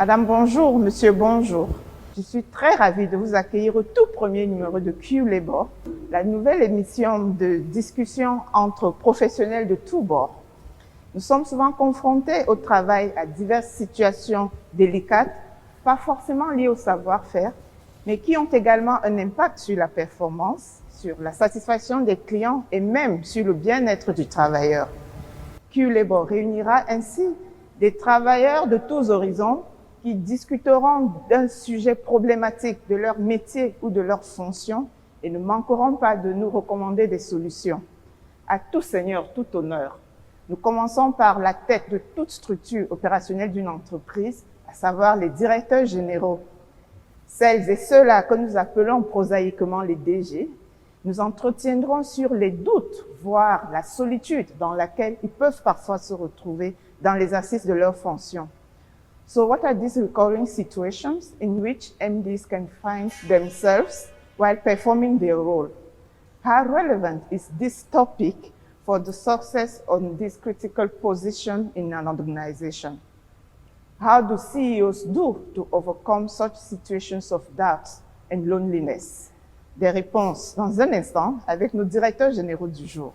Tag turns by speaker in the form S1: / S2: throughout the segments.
S1: Madame, bonjour. Monsieur, bonjour. Je suis très ravie de vous accueillir au tout premier numéro de Q-Labor, la nouvelle émission de discussion entre professionnels de tous bords. Nous sommes souvent confrontés au travail à diverses situations délicates, pas forcément liées au savoir-faire, mais qui ont également un impact sur la performance, sur la satisfaction des clients et même sur le bien-être du travailleur. Q-Labor réunira ainsi des travailleurs de tous horizons qui discuteront d'un sujet problématique de leur métier ou de leur fonction et ne manqueront pas de nous recommander des solutions. À tout seigneur, tout honneur. Nous commençons par la tête de toute structure opérationnelle d'une entreprise, à savoir les directeurs généraux. Celles et ceux-là que nous appelons prosaïquement les DG, nous entretiendrons sur les doutes, voire la solitude dans laquelle ils peuvent parfois se retrouver dans l'exercice de leurs fonctions. So what are these recurring situations in which MDs can find themselves while performing their role? How relevant is this topic for the success on this critical position in an organization? How do CEOs do to overcome such situations of doubt and loneliness? Des réponses dans un instant avec nos directeurs généraux du jour.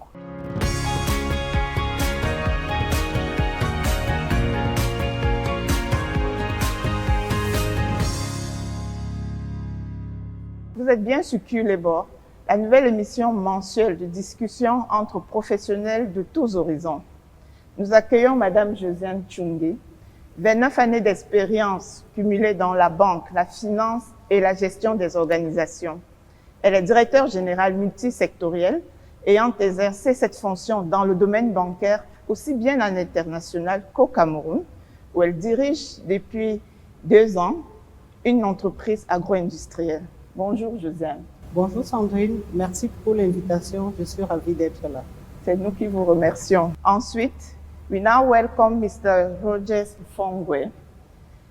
S1: Vous êtes bien sur Q-Labor, la nouvelle émission mensuelle de discussion entre professionnels de tous horizons. Nous accueillons Madame Josiane Tchoungé, 29 années d'expérience cumulées dans la banque, la finance et la gestion des organisations. Elle est directeur général multisectoriel, ayant exercé cette fonction dans le domaine bancaire aussi bien en international qu'au Cameroun, où elle dirige depuis 2 ans une entreprise agro-industrielle. Bonjour Josiane.
S2: Bonjour Sandrine, merci pour l'invitation, je suis ravie d'être là.
S1: C'est nous qui vous remercions. Ensuite, we now welcome Mr. Rogers Fongwe,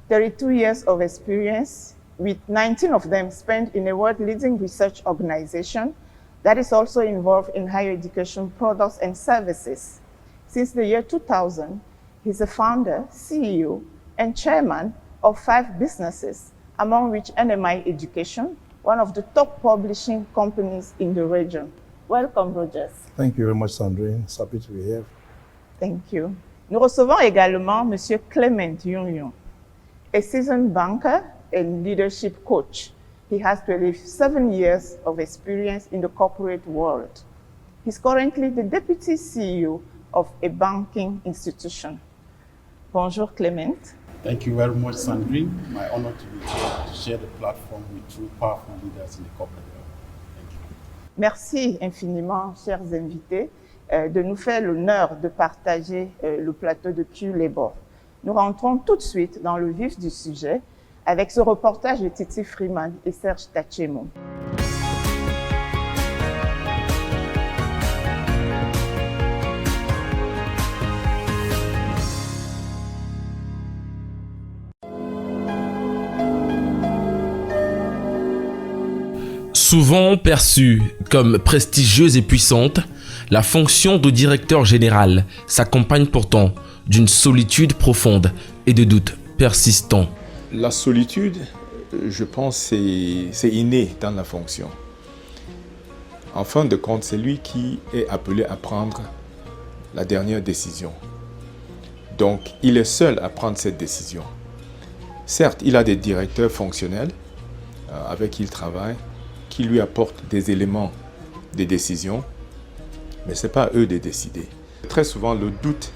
S1: 32 years of experience, with 19 of them spent in a world-leading research organization that is also involved in higher education products and services. Since the year 2000, he's a founder, CEO, and chairman of 5 businesses, among which NMI Education, one of the top publishing companies in the region. Welcome, Rogers.
S3: Thank you very much, Sandrine. It's happy to be here.
S1: Thank you. Nous recevons également Monsieur Clement Yun, a seasoned banker and leadership coach. He has 27 years of experience in the corporate world. He's currently the deputy CEO of a banking institution. Bonjour, Clement.
S4: Thank you very much, Sandrine. My honor to be here to share the platform with two powerful leaders in the corporate world. Thank you.
S1: Merci infiniment, chers invités, de nous faire l'honneur de partager le plateau de Q-Labor. Nous rentrons tout de suite dans le vif du sujet avec ce reportage de Titi Freeman et Serge Tachemo.
S5: Souvent perçue comme prestigieuse et puissante, la fonction de directeur général s'accompagne pourtant d'une solitude profonde et de doutes persistants.
S3: La solitude, je pense, c'est inné dans la fonction. En fin de compte, c'est lui qui est appelé à prendre la dernière décision. Donc, il est seul à prendre cette décision. Certes, il a des directeurs fonctionnels avec qui il travaille, qui lui apportent des éléments de décision, mais ce n'est pas à eux de décider. Très souvent, le doute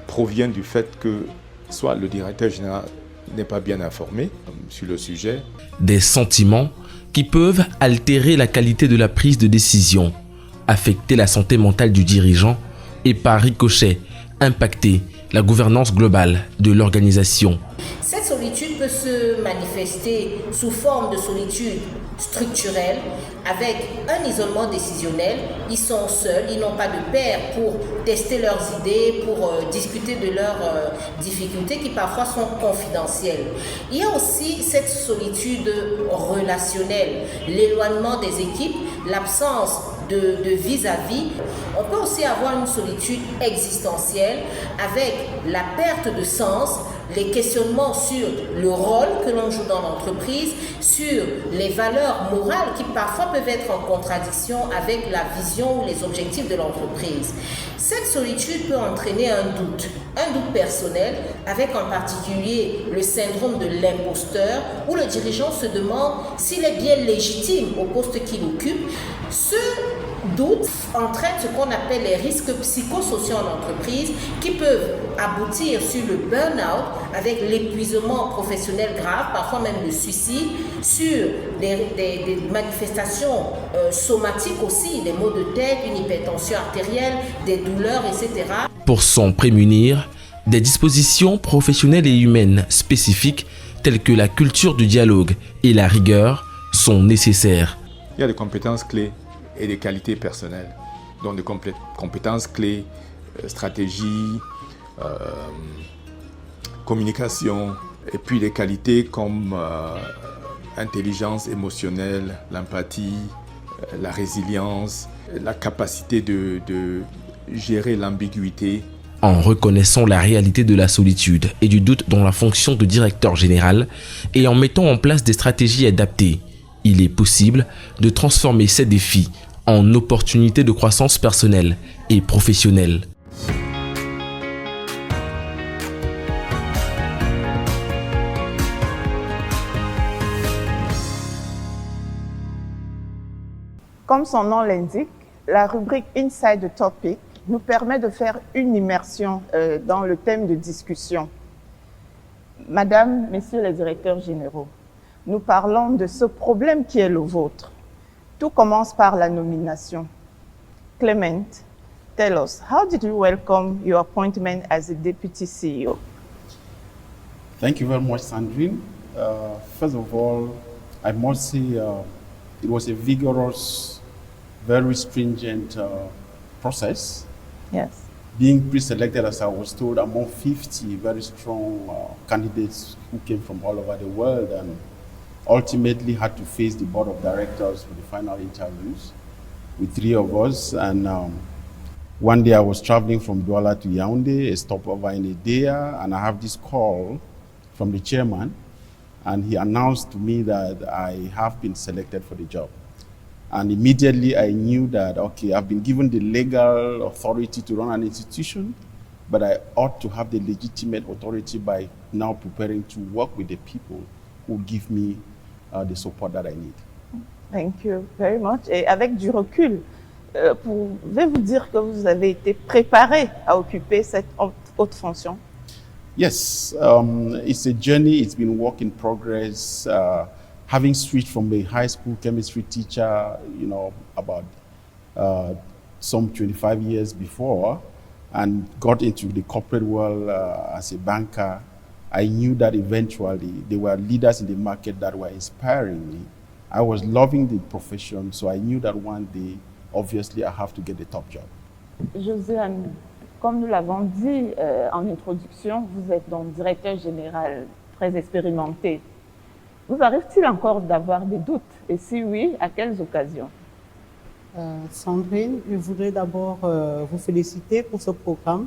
S3: provient du fait que soit le directeur général n'est pas bien informé sur le sujet.
S5: Des sentiments qui peuvent altérer la qualité de la prise de décision, affecter la santé mentale du dirigeant et par ricochet, impacter la gouvernance globale de l'organisation.
S6: Cette solitude peut se manifester sous forme de solitude structurelle, avec un isolement décisionnel. Ils sont seuls, ils n'ont pas de pair pour tester leurs idées, pour discuter de leurs difficultés qui parfois sont confidentielles. Il y a aussi cette solitude relationnelle, l'éloignement des équipes, l'absence de vis-à-vis. On peut aussi avoir une solitude existentielle avec la perte de sens, les questionnements sur le rôle que l'on joue dans l'entreprise, sur les valeurs morales qui parfois peuvent être en contradiction avec la vision ou les objectifs de l'entreprise. Cette solitude peut entraîner un doute personnel, avec en particulier le syndrome de l'imposteur, où le dirigeant se demande s'il est bien légitime au poste qu'il occupe. Ce doute entraîne ce qu'on appelle les risques psychosociaux en entreprise qui peuvent aboutir sur le burn-out avec l'épuisement professionnel grave, parfois même le suicide, sur des manifestations somatiques aussi, des maux de tête, une hypertension artérielle, des douleurs, etc.
S5: Pour s'en prémunir, des dispositions professionnelles et humaines spécifiques telles que la culture du dialogue et la rigueur sont nécessaires.
S3: Il y a des compétences clés et des qualités personnelles. Donc des compétences clés, stratégie, communication, et puis des qualités comme intelligence émotionnelle, l'empathie, la résilience, la capacité de gérer l'ambiguïté.
S5: En reconnaissant la réalité de la solitude et du doute dans la fonction de directeur général et en mettant en place des stratégies adaptées, il est possible de transformer ces défis en opportunités de croissance personnelle et professionnelle.
S1: Comme son nom l'indique, la rubrique Inside the Topic nous permet de faire une immersion dans le thème de discussion. Madame, Messieurs les directeurs généraux, nous parlons de ce problème qui est le vôtre. Tout commence par la nomination. Clement, tell us, how did you welcome your appointment as the Deputy CEO?
S4: Thank you very much, Sandrine. First of all, I must say it was a vigorous, very stringent process.
S1: Yes.
S4: Being pre-selected, as I was told, among 50 very strong candidates who came from all over the world and ultimately had to face the board of directors for the final interviews with 3 of us. And one day I was traveling from Douala to Yaoundé, a stopover in Edea, and I have this call from the chairman, and he announced to me that I have been selected for the job. And immediately I knew that, okay, I've been given the legal authority to run an institution, but I ought to have the legitimate authority by now preparing to work with the people who give me the support that I need.
S1: Thank you very much. Et avec du recul, pouvez-vous dire que vous avez été préparé à occuper cette haute fonction?
S4: Yes, it's a journey, it's been work in progress. Having switched from a high school chemistry teacher, you know, about some 25 years before, and got into the corporate world as a banker, I knew that eventually there were leaders in the market that were inspiring me. I was loving the profession, so I knew that one day, obviously, I have to get the top job.
S1: Josiane, comme nous l'avons dit en introduction, vous êtes donc directeur général très expérimenté. Vous arrive-t-il encore d'avoir des doutes? Et si oui, à quelles occasions?
S2: Sandrine, je voudrais d'abord vous féliciter pour ce programme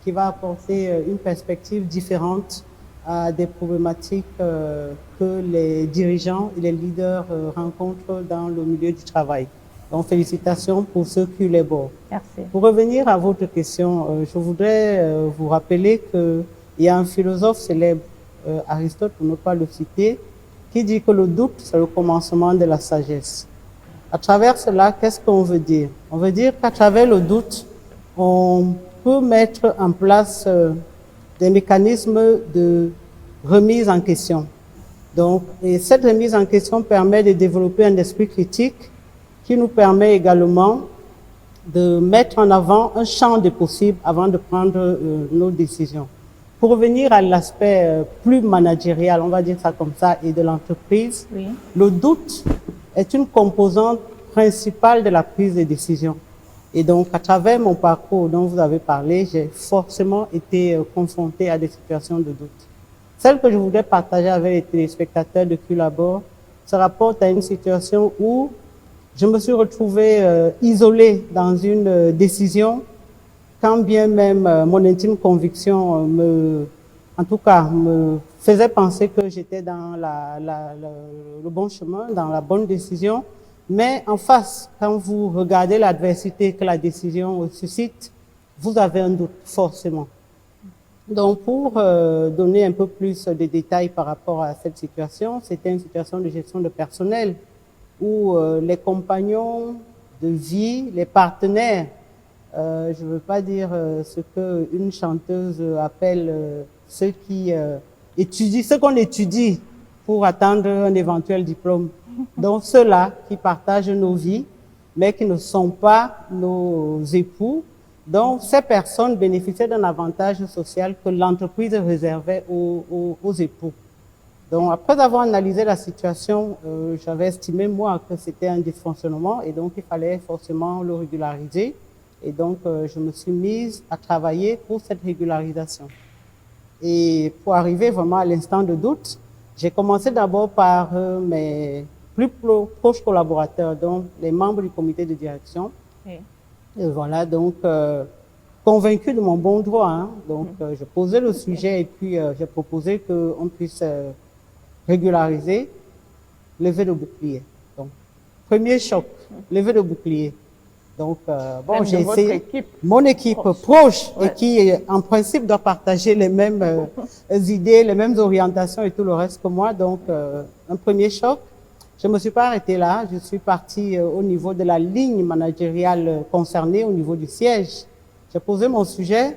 S2: qui va apporter une perspective différente à des problématiques que les dirigeants et les leaders rencontrent dans le milieu du travail. Donc, félicitations pour ce QLabor.
S1: Merci.
S2: Pour revenir à votre question, je voudrais vous rappeler qu'il y a un philosophe célèbre, Aristote, pour ne pas le citer, qui dit que le doute, c'est le commencement de la sagesse. À travers cela, qu'est-ce qu'on veut dire? On veut dire qu'à travers le doute, on peut mettre en place des mécanismes de remise en question. Donc, et cette remise en question permet de développer un esprit critique qui nous permet également de mettre en avant un champ de possibles avant de prendre nos décisions. Pour revenir à l'aspect plus managérial, on va dire ça comme ça, et de l'entreprise,
S1: Oui.
S2: le doute est une composante principale de la prise de décision. Et donc, à travers mon parcours dont vous avez parlé, j'ai forcément été confronté à des situations de doute. Celle que je voudrais partager avec les téléspectateurs de QLabor se rapporte à une situation où je me suis retrouvé isolé dans une décision, quand bien même mon intime conviction me en tout cas, me faisait penser que j'étais dans le bon chemin, dans la bonne décision. Mais en face, quand vous regardez l'adversité que la décision suscite, vous avez un doute, forcément. Donc, pour donner un peu plus de détails par rapport à cette situation, c'était une situation de gestion de personnel où les compagnons de vie, les partenaires, je ne veux pas dire ce qu'une chanteuse appelle ceux qui étudient, ce qu'on étudie pour atteindre un éventuel diplôme. Donc, ceux-là qui partagent nos vies, mais qui ne sont pas nos époux. Donc, ces personnes bénéficiaient d'un avantage social que l'entreprise réservait aux époux. Donc, après avoir analysé la situation, j'avais estimé, moi, que c'était un dysfonctionnement et donc il fallait forcément le régulariser. Et donc, je me suis mise à travailler pour cette régularisation. Et pour arriver vraiment à l'instant de doute, j'ai commencé d'abord par mes plus proches collaborateurs, donc les membres du comité de direction.
S1: Oui.
S2: Et voilà, donc, convaincu de mon bon droit, hein, donc je posais le sujet et puis j'ai proposé qu'on puisse régulariser, lever le bouclier. Donc, premier choc, lever le bouclier. Donc, bon, j'ai essayé, mon équipe proche
S1: Ouais.
S2: et qui, en principe, doit partager les mêmes idées, les mêmes orientations et tout le reste que moi. Donc, un premier choc. Je me suis pas arrêtée là. Je suis partie au niveau de la ligne managériale concernée, au niveau du siège. J'ai posé mon sujet.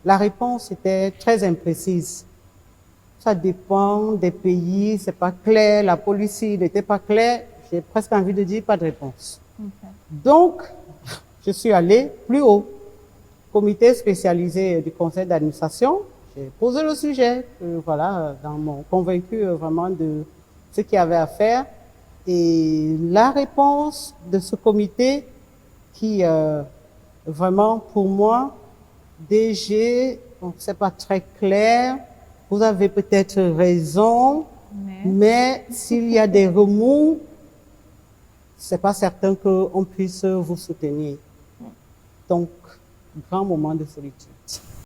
S2: La réponse était très imprécise. Ça dépend des pays, c'est pas clair. La police n'était pas claire. J'ai presque envie de dire pas de réponse.
S1: Okay.
S2: Donc, je suis allée plus haut, comité spécialisé du conseil d'administration. J'ai posé le sujet, voilà, dans mon convaincu vraiment de ce qu'il y avait à faire. Et la réponse de ce comité qui, vraiment, pour moi, DG, bon, c'est pas très clair. Vous avez peut-être raison, mais s'il y a des remous, c'est pas certain qu'on puisse vous soutenir. Donc, grand moment de solitude.